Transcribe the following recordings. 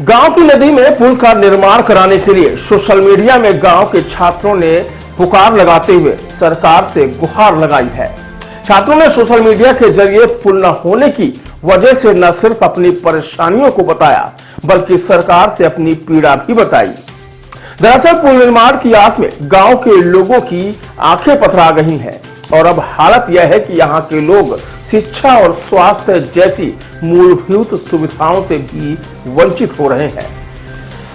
गांव की नदी में पुल का निर्माण कराने के लिए सोशल मीडिया में गांव के छात्रों ने पुकार लगाते हुए सरकार से गुहार लगाई है। छात्रों ने सोशल मीडिया के जरिए पुल न होने की वजह से न सिर्फ अपनी परेशानियों को बताया बल्कि सरकार से अपनी पीड़ा भी बताई। दरअसल पुल निर्माण की आस में गांव के लोगों की आंखें पथरा गई हैं और अब हालत यह है कि यहां के लोग शिक्षा और स्वास्थ्य जैसी मूलभूत सुविधाओं से भी वंचित हो रहे हैं।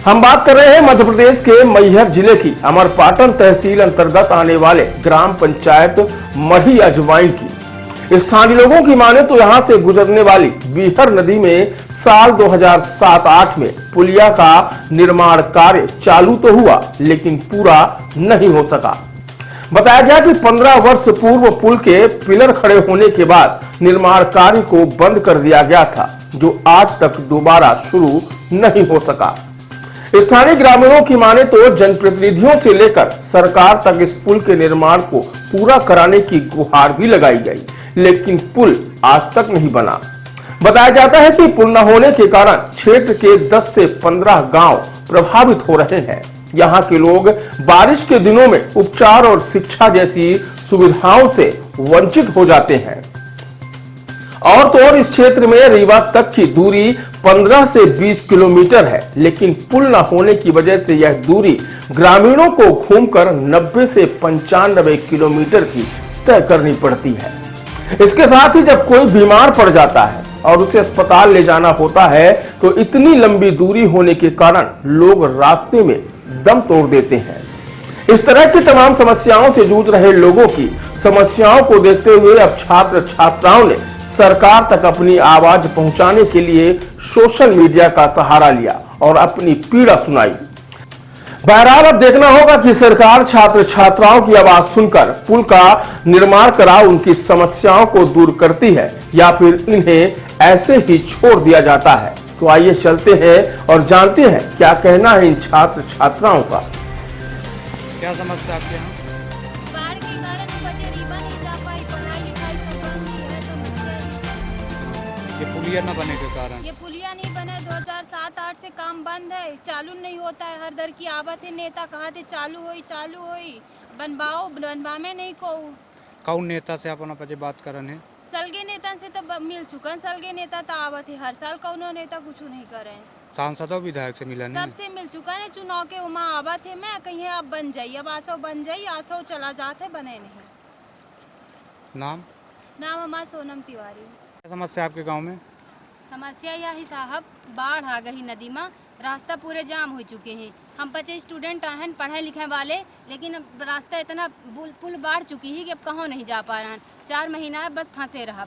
हम बात कर रहे हैं मध्य प्रदेश के मैहर जिले की अमरपाटन तहसील अंतर्गत आने वाले ग्राम पंचायत मढ़ी अजवाइन की। स्थानीय लोगों की माने तो यहां से गुजरने वाली बीहर नदी में साल 2007-8 में पुलिया का निर्माण कार्य चालू तो हुआ लेकिन पूरा नहीं हो सका। बताया गया कि 15 वर्ष पूर्व पुल के पिलर खड़े होने के बाद निर्माण कार्य को बंद कर दिया गया था, जो आज तक दोबारा शुरू नहीं हो सका। स्थानीय ग्रामीणों की माने तो जनप्रतिनिधियों से लेकर सरकार तक इस पुल के निर्माण को पूरा कराने की गुहार भी लगाई गई, लेकिन पुल आज तक नहीं बना। बताया जाता है कि पुल न होने के कारण क्षेत्र के 10 से 15 गांव प्रभावित हो रहे हैं। यहाँ के लोग बारिश के दिनों में उपचार और शिक्षा जैसी सुविधाओं से वंचित हो जाते हैं। और तो और इस क्षेत्र में रीवा तक की दूरी 15 से 20 किलोमीटर है, लेकिन पुल न होने की वजह से यह दूरी ग्रामीणों को घूमकर 90 से 95 किलोमीटर की तय करनी पड़ती है। इसके साथ ही जब कोई बीमार पड़ जाता है और उसे अस्पताल ले जाना होता है तो इतनी लंबी दूरी होने के कारण लोग रास्ते में दम तोड़ देते हैं। इस तरह की तमाम समस्याओं से जूझ रहे लोगों की समस्याओं को देखते हुए अब छात्र छात्राओं ने सरकार तक अपनी आवाज पहुंचाने के लिए सोशल मीडिया का सहारा लिया और अपनी पीड़ा सुनाई। बहरहाल अब देखना होगा कि सरकार छात्र छात्राओं की आवाज सुनकर पुल का निर्माण करा उनकी समस्याओं को दूर करती है या फिर इन्हें ऐसे ही छोड़ दिया जाता है। तो आइए चलते हैं और जानते हैं क्या कहना है इन छात्र छात्राओं का। क्या समस्या आपके यहाँ? बाढ़ के कारण बच्चे रीवा नहीं जा पाए, पढ़ाई लिखाई सब बंद ही है। समस्या ये पुलिया न बने के कारण ये पुलिया नहीं बने, 2007-8 से काम बंद है, चालू नहीं होता है। हर दर की आवत है, नेता कहा थे चालू होई बनवाओ, बनवा में नहीं को। कौन नेता से अपन अपने बात करन है? सलगे नेता से तो मिल चुका, सलगे नेता तो आवत है हर साल, कौनो नेता कुछ नहीं करे। सांसद और विधायक से मिला नहीं? सबसे मिल चुका है, चुनाव के वहाँ आवत है। मैं कहीं अब बन जाई, अब आसो बन जाई, आसो चला जाते, बने नहीं। नाम हमारा सोनम तिवारी। क्या समस्या आपके गांव में? समस्या यह है साहब, बाढ़ आ गई नदी में, रास्ता पूरे जाम हो चुके हैं। हम 25 स्टूडेंट हैं पढ़े लिखे वाले, लेकिन अब रास्ता इतना पुल बाढ़ चुकी है कि अब कहाँ नहीं जा पा रहे हैं। 4 महीना बस फंसे रहा।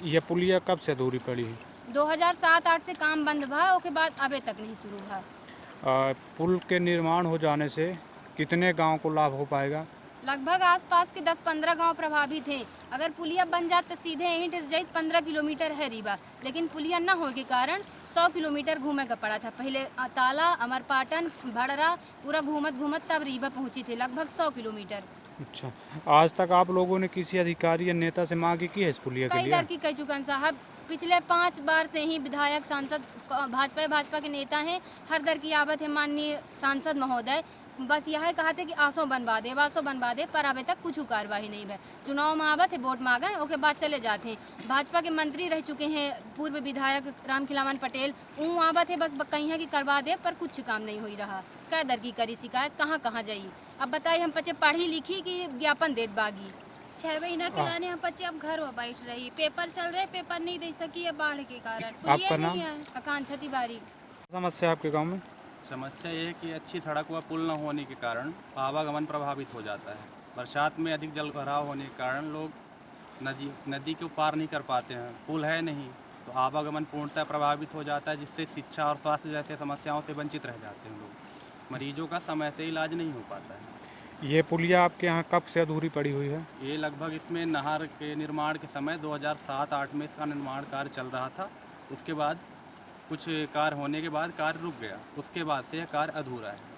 ये पुलिया कब से अधूरी पड़ी है? 2007-8 से काम बंद हुआ, उसके बाद अभी तक नहीं शुरू हुआ। पुल के निर्माण हो जाने से कितने गांव को लाभ हो पाएगा? लगभग आसपास के 10-15 गांव प्रभावित हैं। अगर पुलिया बन जाए तो सीधे यहीं से 15 किलोमीटर है रीवा, लेकिन पुलिया न होने के कारण 100 किलोमीटर घूमे का पड़ा था। पहले ताला, अमरपाटन, भड़रा पूरा घूमत तब रीवा पहुंची थी, लगभग 100 किलोमीटर। अच्छा, आज तक आप लोगों ने किसी अधिकारी या नेता से मांग की है इस पुलिया के लिए? कई दर की कह चुका साहब, पिछले 5 बार से ही विधायक, सांसद, भाजपा के नेता हैं, हर दर की आवत है। माननीय सांसद महोदय बस यह कहा थे कि आसो बनवा दे, पर अभी तक कुछ कार्रवाई नहीं है। चुनाव में आवत है, वोट मांगे, उसके बाद चले जाते हैं। भाजपा के मंत्री रह चुके हैं, पूर्व विधायक रामखिलावन पटेल, वो आवत है बस कहीं है कि करवा दे, पर कुछ काम नहीं हो रहा। कै दर की करी शिकायत, कहाँ जाइए। अब बताइए, हम बच्चे पढ़ी लिखी कि ज्ञापन देत बागी। 6 महीना के लाने हम बच्चे अब घर में बैठ रही, पेपर चल रहे, पेपर नहीं दे सकी है बाढ़ के कारण। आपका नाम? आकांक्षा तिवारी। समस्या आपके गाँव में? समस्या ये है कि अच्छी सड़क व पुल न होने के कारण आवागमन प्रभावित हो जाता है। बरसात में अधिक जल भराव होने के कारण लोग नदी को पार नहीं कर पाते हैं। पुल है नहीं तो आवागमन पूर्णतः प्रभावित हो जाता है, जिससे शिक्षा और स्वास्थ्य जैसे समस्याओं से वंचित रह जाते हैं लोग। मरीजों का समय से इलाज नहीं हो पाता है। ये पुलिया आपके यहाँ कब से अधूरी पड़ी हुई है? ये लगभग इसमें नहर के निर्माण के समय 2007-8 में इसका निर्माण कार्य चल रहा था। उसके बाद कुछ कार्य होने के बाद कार्य रुक गया, उसके बाद से यह कार्य अधूरा है।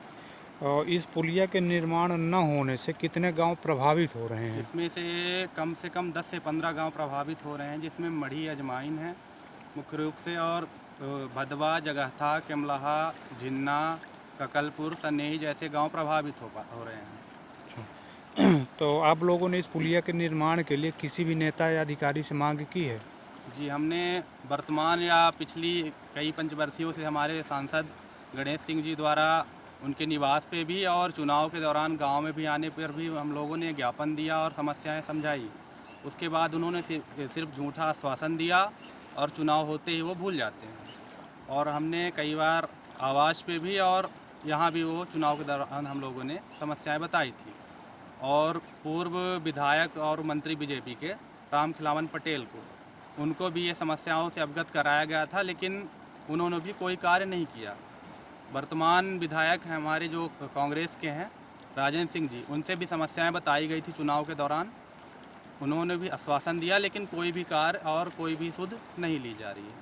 और इस पुलिया के निर्माण न होने से कितने गांव प्रभावित हो रहे हैं? इसमें से कम 10 से 15 गांव प्रभावित हो रहे हैं, जिसमें मढ़ी अजवाइन है मुख्य रूप से, और भदवा, जगहथा, केमलाहा, झिन्ना, ककलपुर, सनेही जैसे गांव प्रभावित हो रहे हैं। तो आप लोगों ने इस पुलिया के निर्माण के लिए किसी भी नेता या अधिकारी से मांग की है? जी, हमने वर्तमान या पिछली कई पंचवर्षीयों से हमारे सांसद गणेश सिंह जी द्वारा उनके निवास पे भी और चुनाव के दौरान गांव में भी आने पर भी हम लोगों ने ज्ञापन दिया और समस्याएं समझाई। उसके बाद उन्होंने सिर्फ झूठा आश्वासन दिया और चुनाव होते ही वो भूल जाते हैं। और हमने कई बार आवास पे भी और यहाँ भी वो चुनाव के दौरान हम लोगों ने समस्याएं बताई थी। और पूर्व विधायक और मंत्री बीजेपी के राम खिलावन पटेल को उनको भी ये समस्याओं से अवगत कराया गया था, लेकिन उन्होंने भी कोई कार्य नहीं किया। वर्तमान विधायक हैं हमारे जो कांग्रेस के हैं राजेंद्र सिंह जी, उनसे भी समस्याएं बताई गई थी चुनाव के दौरान। उन्होंने भी आश्वासन दिया, लेकिन कोई भी कार्य और कोई भी सुध नहीं ली जा रही है।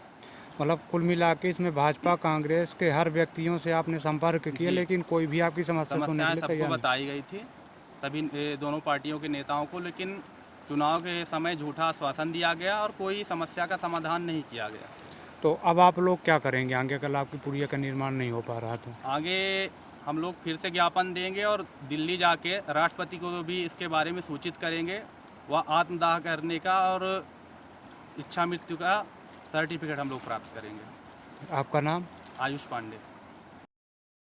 मतलब कुल मिला के इसमें भाजपा कांग्रेस के हर व्यक्तियों से आपने संपर्क किया, लेकिन कोई भी आपकी समस्या सुनने के समस्याएं लिए सबको तैयार नहीं। बताई गई थी, सभी दोनों पार्टियों के नेताओं को, लेकिन चुनाव के समय झूठा आश्वासन दिया गया और कोई समस्या का समाधान नहीं किया गया। तो अब आप लोग क्या करेंगे आगे, कल आपकी पुलिया का निर्माण नहीं हो पा रहा तो? आगे हम लोग फिर से ज्ञापन देंगे और दिल्ली जाके राष्ट्रपति को भी इसके बारे में सूचित करेंगे। वह आत्मदाह करने का और इच्छा मृत्यु का सर्टिफिकेट हम लोग प्राप्त करेंगे। आपका नाम? आयुष पांडे।